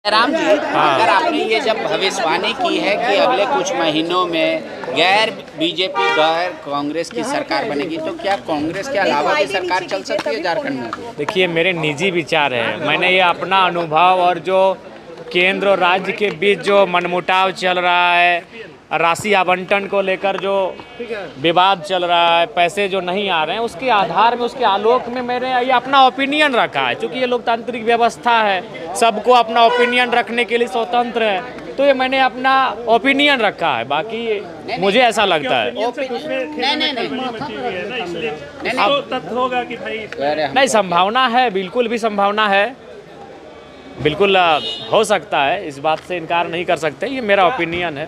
राम जी, अगर आपने ये जब भविष्यवाणी की है कि अगले कुछ महीनों में गैर बीजेपी गैर कांग्रेस की सरकार बनेगी, तो क्या कांग्रेस के अलावा भी सरकार चल सकती है झारखंड में? देखिए, मेरे निजी विचार हैं। मैंने ये अपना अनुभव और जो केंद्र और राज्य के बीच जो मनमुटाव चल रहा है, राशि आवंटन को लेकर जो विवाद चल रहा है, पैसे जो नहीं आ रहे हैं, उसके आधार में, उसके आलोक में मैंने ये अपना ओपिनियन रखा है। क्योंकि ये लोकतांत्रिक व्यवस्था है, सबको अपना ओपिनियन रखने के लिए स्वतंत्र है, तो ये मैंने अपना ओपिनियन रखा है। बाकी मुझे ऐसा लगता है नहीं, संभावना है, बिल्कुल भी संभावना है, बिल्कुल हो सकता है, इस बात से इनकार नहीं कर सकते। ये मेरा ओपिनियन है।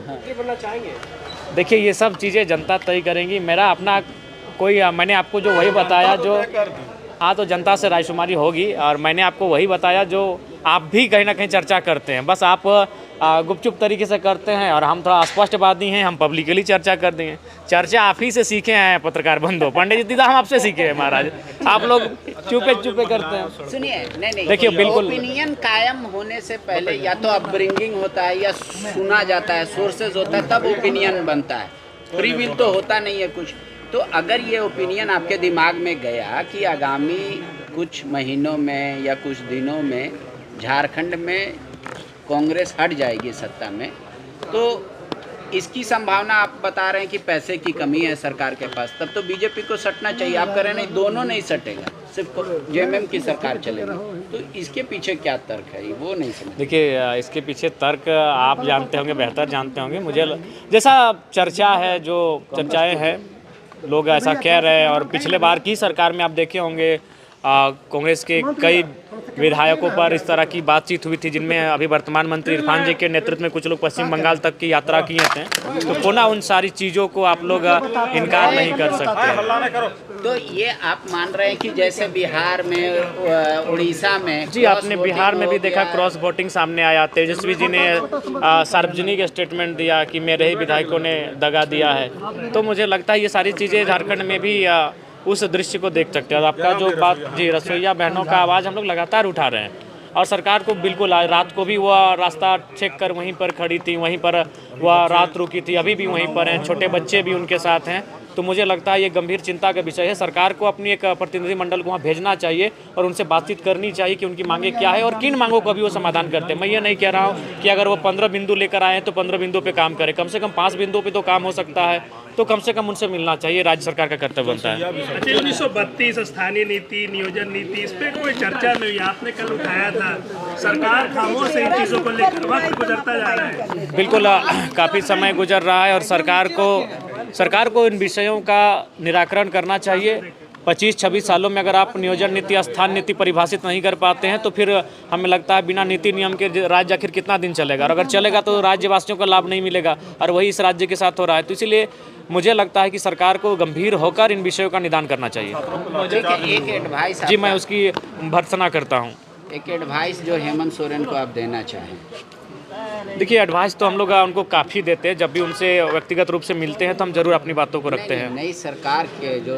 देखिए, ये सब चीज़ें जनता तय करेंगी। मेरा अपना मैंने आपको जो वही बताया, जो तो जनता से रायशुमारी होगी, और मैंने आपको वही बताया जो आप भी कहीं ना कहीं चर्चा करते हैं। बस आप गुपचुप तरीके से करते हैं, और हम थोड़ा स्पष्टवादी हैं, हम पब्लिकली चर्चा कर देंगे। चर्चा आप ही से सीखे हैं पत्रकार बंधु। पंडित जी सीधा हम आपसे सीखे हैं महाराज, आप लोग चुपे चुपे करते हैं। सुनिए, नहीं, देखिए, बिल्कुल ओपिनियन कायम होने से पहले या तो अपब्रिंगिंग होता है, या सुना जाता है, सोर्सेज होता है, तब ओपिनियन बनता है। फ्री विल तो होता नहीं है कुछ। तो अगर ये ओपिनियन आपके दिमाग में गया कि आगामी कुछ महीनों में या कुछ दिनों में झारखंड में कांग्रेस हट जाएगी सत्ता में, तो इसकी संभावना आप बता रहे हैं कि पैसे की कमी है सरकार के पास, तब तो बीजेपी को सटना चाहिए। आप कह रहे हैं नहीं, दोनों नहीं सटेगा, सिर्फ जेएमएम की सरकार चलेगी। तो इसके पीछे क्या तर्क है, वो नहीं समझ। देखिए, इसके पीछे तर्क आप जानते होंगे, बेहतर जानते होंगे। मुझे जैसा चर्चा है, जो चर्चाएं हैं, लोग ऐसा कह रहे हैं। और पिछले बार की सरकार में आप देखे होंगे, कांग्रेस के कई विधायकों पर इस तरह की बातचीत हुई थी, जिनमें अभी वर्तमान मंत्री इरफान जी के नेतृत्व में कुछ लोग पश्चिम बंगाल तक की यात्रा किए थे। तो पुनः उन सारी चीज़ों को आप लोग इनकार नहीं कर सकते। तो ये आप मान रहे हैं कि जैसे बिहार में, उड़ीसा में, जी, आपने बिहार में भी देखा, क्रॉस वोटिंग सामने आया। तेजस्वी जी ने सार्वजनिक स्टेटमेंट दिया कि मेरे ही विधायकों ने दगा दिया है। तो मुझे लगता है ये सारी चीज़ें झारखंड में भी उस दृश्य को देख सकते हैं। और आपका जो बात, जी, रसोईया बहनों का आवाज़ हम लोग लगातार उठा रहे हैं, और सरकार को बिल्कुल, आज रात को भी वह रास्ता चेक कर वहीं पर खड़ी थी, वहीं पर वह रात रुकी थी, अभी भी वहीं पर हैं, छोटे बच्चे भी उनके साथ हैं। तो मुझे लगता है ये गंभीर चिंता का विषय है। सरकार को अपनी एक प्रतिनिधिमंडल को वहाँ भेजना चाहिए और उनसे बातचीत करनी चाहिए कि उनकी मांगे क्या है और किन मांगों का भी वो समाधान करते हैं। मैं ये नहीं कह रहा हूँ कि अगर वो 15 बिंदु लेकर आए हैं तो 15 बिंदु पे काम करें, कम से कम 5 बिंदु पे तो काम हो सकता है। तो कम से कम उनसे मिलना चाहिए, राज्य सरकार का कर्तव्य बनता है। 1932 स्थानीय नीति, नियोजन नीति, इस पर कोई चर्चा नहीं हुई, आपने कल उठाया था। सरकार खामोश इन चीज़ों को लेकर वक्त गुजरता जा रहा है। बिल्कुल, काफ़ी समय गुजर रहा है, और सरकार को इन विषयों का निराकरण करना चाहिए। 25-26 सालों में अगर आप नियोजन नीति, स्थान नीति परिभाषित नहीं कर पाते हैं, तो फिर हमें लगता है बिना नीति नियम के राज्य आखिर कितना दिन चलेगा। और अगर चलेगा तो राज्यवासियों को लाभ नहीं मिलेगा, और वही इस राज्य के साथ हो रहा है। तो इसीलिए मुझे लगता है कि सरकार को गंभीर होकर इन विषयों का निदान करना चाहिए। एक एडवाइस, जी, मैं उसकी भर्त्सना करता हूँ। एक एडवाइस जो हेमंत सोरेन को आप देना चाहें। देखिए, एडवाइस तो हम लोग उनको काफ़ी देते हैं। जब भी उनसे व्यक्तिगत रूप से मिलते हैं तो हम जरूर अपनी बातों को रखते हैं। नई सरकार के जो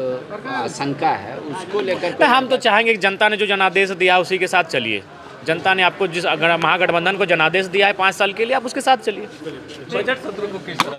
आशंका है उसको लेकर हम तो चाहेंगे कि जनता ने जो जनादेश दिया उसी के साथ चलिए। जनता ने आपको जिस महागठबंधन को जनादेश दिया है 5 साल के लिए, आप उसके साथ चलिए। बजट सत्र को किस तरह